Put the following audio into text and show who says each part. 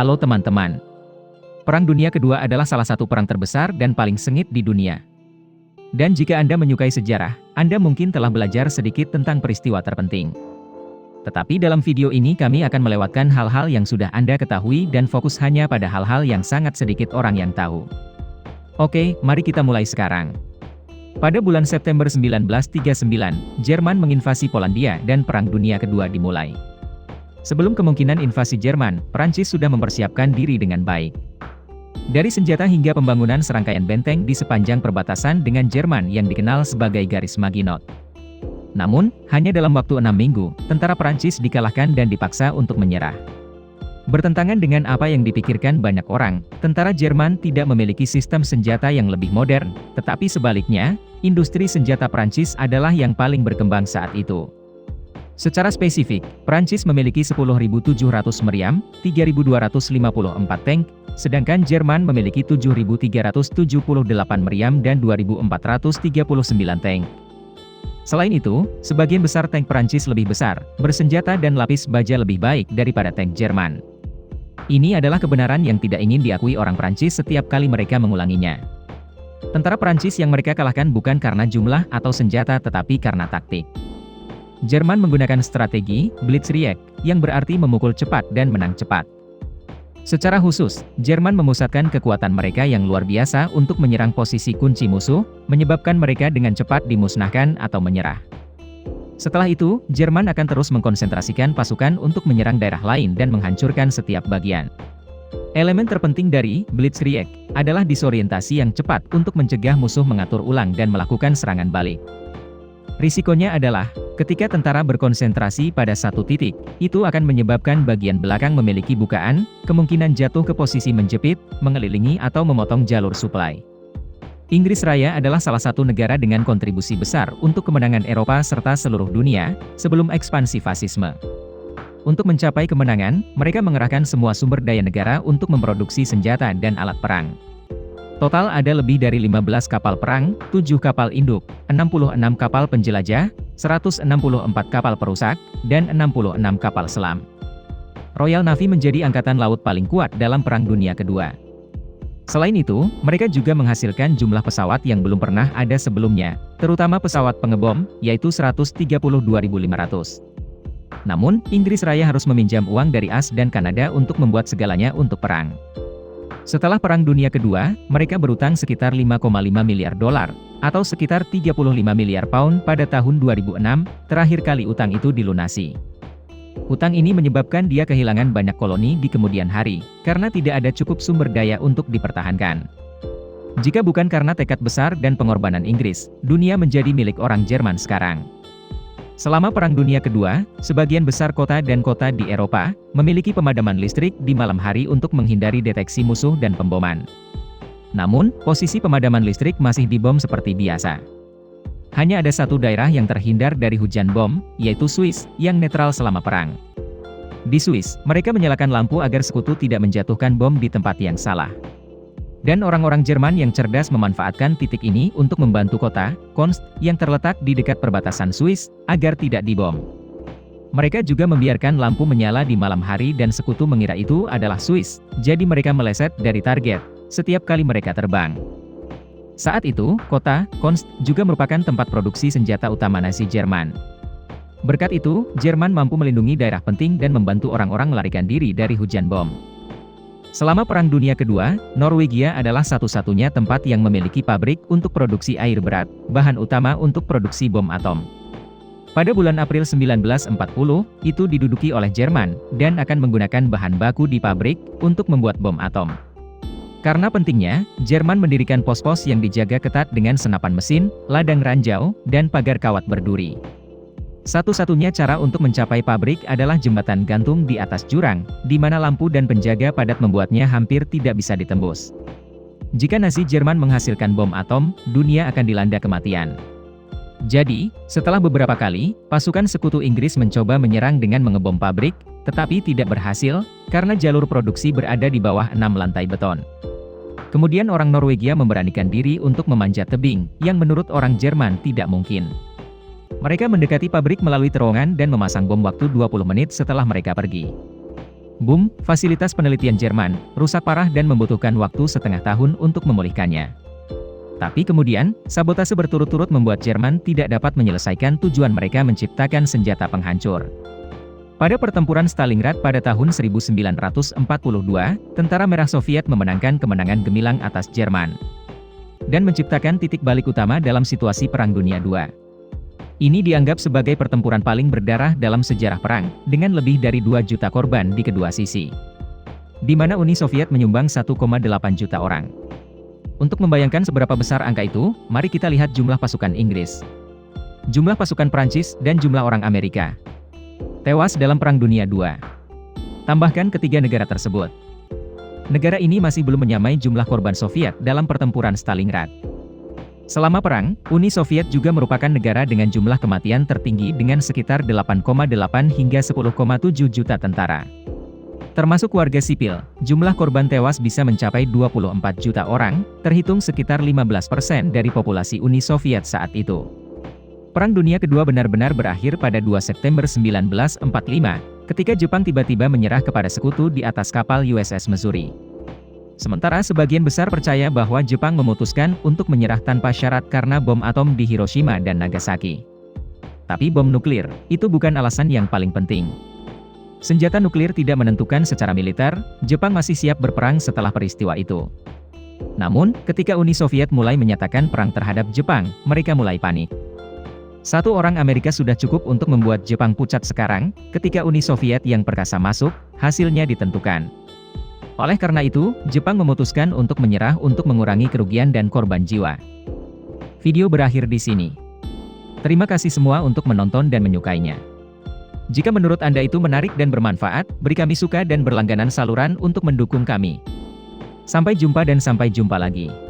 Speaker 1: Halo teman-teman. Perang Dunia Kedua adalah salah satu perang terbesar dan paling sengit di dunia. Dan jika Anda menyukai sejarah, Anda mungkin telah belajar sedikit tentang peristiwa terpenting. Tetapi dalam video ini kami akan melewatkan hal-hal yang sudah Anda ketahui dan fokus hanya pada hal-hal yang sangat sedikit orang yang tahu. Oke, mari kita mulai sekarang. Pada bulan September 1939, Jerman menginvasi Polandia dan Perang Dunia Kedua dimulai. Sebelum kemungkinan invasi Jerman, Prancis sudah mempersiapkan diri dengan baik. Dari senjata hingga pembangunan serangkaian benteng di sepanjang perbatasan dengan Jerman yang dikenal sebagai Garis Maginot. Namun, hanya dalam waktu 6 minggu, tentara Prancis dikalahkan dan dipaksa untuk menyerah. Bertentangan dengan apa yang dipikirkan banyak orang, tentara Jerman tidak memiliki sistem senjata yang lebih modern, tetapi sebaliknya, industri senjata Prancis adalah yang paling berkembang saat itu. Secara spesifik, Prancis memiliki 10.700 meriam, 3.254 tank, sedangkan Jerman memiliki 7.378 meriam dan 2.439 tank. Selain itu, sebagian besar tank Prancis lebih besar, bersenjata dan lapis baja lebih baik daripada tank Jerman. Ini adalah kebenaran yang tidak ingin diakui orang Prancis setiap kali mereka mengulanginya. Tentara Prancis yang mereka kalahkan bukan karena jumlah atau senjata tetapi karena taktik. Jerman menggunakan strategi Blitzkrieg, yang berarti memukul cepat dan menang cepat. Secara khusus, Jerman memusatkan kekuatan mereka yang luar biasa untuk menyerang posisi kunci musuh, menyebabkan mereka dengan cepat dimusnahkan atau menyerah. Setelah itu, Jerman akan terus mengkonsentrasikan pasukan untuk menyerang daerah lain dan menghancurkan setiap bagian. Elemen terpenting dari Blitzkrieg adalah disorientasi yang cepat untuk mencegah musuh mengatur ulang dan melakukan serangan balik. Risikonya adalah, ketika tentara berkonsentrasi pada satu titik, itu akan menyebabkan bagian belakang memiliki bukaan, kemungkinan jatuh ke posisi menjepit, mengelilingi atau memotong jalur suplai. Inggris Raya adalah salah satu negara dengan kontribusi besar untuk kemenangan Eropa serta seluruh dunia, sebelum ekspansi fasisme. Untuk mencapai kemenangan, mereka mengerahkan semua sumber daya negara untuk memproduksi senjata dan alat perang. Total ada lebih dari 15 kapal perang, 7 kapal induk, 66 kapal penjelajah, 164 kapal perusak, dan 66 kapal selam. Royal Navy menjadi angkatan laut paling kuat dalam Perang Dunia Kedua. Selain itu, mereka juga menghasilkan jumlah pesawat yang belum pernah ada sebelumnya, terutama pesawat pengebom, yaitu 132.500. Namun, Inggris Raya harus meminjam uang dari AS dan Kanada untuk membuat segalanya untuk perang. Setelah Perang Dunia Kedua, mereka berutang sekitar 5,5 miliar dolar, atau sekitar 35 miliar pound pada tahun 2006, terakhir kali utang itu dilunasi. Utang ini menyebabkan dia kehilangan banyak koloni di kemudian hari, karena tidak ada cukup sumber daya untuk dipertahankan. Jika bukan karena tekad besar dan pengorbanan Inggris, dunia menjadi milik orang Jerman sekarang. Selama Perang Dunia Kedua, sebagian besar kota dan kota di Eropa memiliki pemadaman listrik di malam hari untuk menghindari deteksi musuh dan pemboman. Namun, posisi pemadaman listrik masih dibom seperti biasa. Hanya ada satu daerah yang terhindar dari hujan bom, yaitu Swiss, yang netral selama perang. Di Swiss, mereka menyalakan lampu agar sekutu tidak menjatuhkan bom di tempat yang salah. Dan orang-orang Jerman yang cerdas memanfaatkan titik ini untuk membantu kota, Konst, yang terletak di dekat perbatasan Swiss, agar tidak dibom. Mereka juga membiarkan lampu menyala di malam hari dan sekutu mengira itu adalah Swiss, jadi mereka meleset dari target, setiap kali mereka terbang. Saat itu, kota, Konst, juga merupakan tempat produksi senjata utama Nazi Jerman. Berkat itu, Jerman mampu melindungi daerah penting dan membantu orang-orang melarikan diri dari hujan bom. Selama Perang Dunia Kedua, Norwegia adalah satu-satunya tempat yang memiliki pabrik untuk produksi air berat, bahan utama untuk produksi bom atom. Pada bulan April 1940, itu diduduki oleh Jerman, dan akan menggunakan bahan baku di pabrik untuk membuat bom atom. Karena pentingnya, Jerman mendirikan pos-pos yang dijaga ketat dengan senapan mesin, ladang ranjau, dan pagar kawat berduri. Satu-satunya cara untuk mencapai pabrik adalah jembatan gantung di atas jurang, di mana lampu dan penjaga padat membuatnya hampir tidak bisa ditembus. Jika Nazi Jerman menghasilkan bom atom, dunia akan dilanda kematian. Jadi, setelah beberapa kali, pasukan sekutu Inggris mencoba menyerang dengan mengebom pabrik, tetapi tidak berhasil, karena jalur produksi berada di bawah 6 lantai beton. Kemudian orang Norwegia memberanikan diri untuk memanjat tebing, yang menurut orang Jerman tidak mungkin. Mereka mendekati pabrik melalui terowongan dan memasang bom waktu 20 menit setelah mereka pergi. Boom, fasilitas penelitian Jerman, rusak parah dan membutuhkan waktu setengah tahun untuk memulihkannya. Tapi kemudian, sabotase berturut-turut membuat Jerman tidak dapat menyelesaikan tujuan mereka menciptakan senjata penghancur. Pada pertempuran Stalingrad pada tahun 1942, Tentara Merah Soviet memenangkan kemenangan gemilang atas Jerman dan menciptakan titik balik utama dalam situasi Perang Dunia II. Ini dianggap sebagai pertempuran paling berdarah dalam sejarah perang, dengan lebih dari 2 juta korban di kedua sisi, di mana Uni Soviet menyumbang 1,8 juta orang. Untuk membayangkan seberapa besar angka itu, mari kita lihat jumlah pasukan Inggris, jumlah pasukan Prancis, dan jumlah orang Amerika tewas dalam Perang Dunia II. Tambahkan ketiga negara tersebut. Negara ini masih belum menyamai jumlah korban Soviet dalam pertempuran Stalingrad. Selama perang, Uni Soviet juga merupakan negara dengan jumlah kematian tertinggi dengan sekitar 8,8 hingga 10,7 juta tentara. Termasuk warga sipil, jumlah korban tewas bisa mencapai 24 juta orang, terhitung sekitar 15% dari populasi Uni Soviet saat itu. Perang Dunia Kedua benar-benar berakhir pada 2 September 1945, ketika Jepang tiba-tiba menyerah kepada sekutu di atas kapal USS Missouri. Sementara sebagian besar percaya bahwa Jepang memutuskan untuk menyerah tanpa syarat karena bom atom di Hiroshima dan Nagasaki. Tapi bom nuklir, itu bukan alasan yang paling penting. Senjata nuklir tidak menentukan secara militer, Jepang masih siap berperang setelah peristiwa itu. Namun, ketika Uni Soviet mulai menyatakan perang terhadap Jepang, mereka mulai panik. Satu orang Amerika sudah cukup untuk membuat Jepang pucat sekarang, ketika Uni Soviet yang perkasa masuk, hasilnya ditentukan. Oleh karena itu, Jepang memutuskan untuk menyerah untuk mengurangi kerugian dan korban jiwa. Video berakhir di sini. Terima kasih semua untuk menonton dan menyukainya. Jika menurut Anda itu menarik dan bermanfaat, beri kami suka dan berlangganan saluran untuk mendukung kami. Sampai jumpa dan sampai jumpa lagi.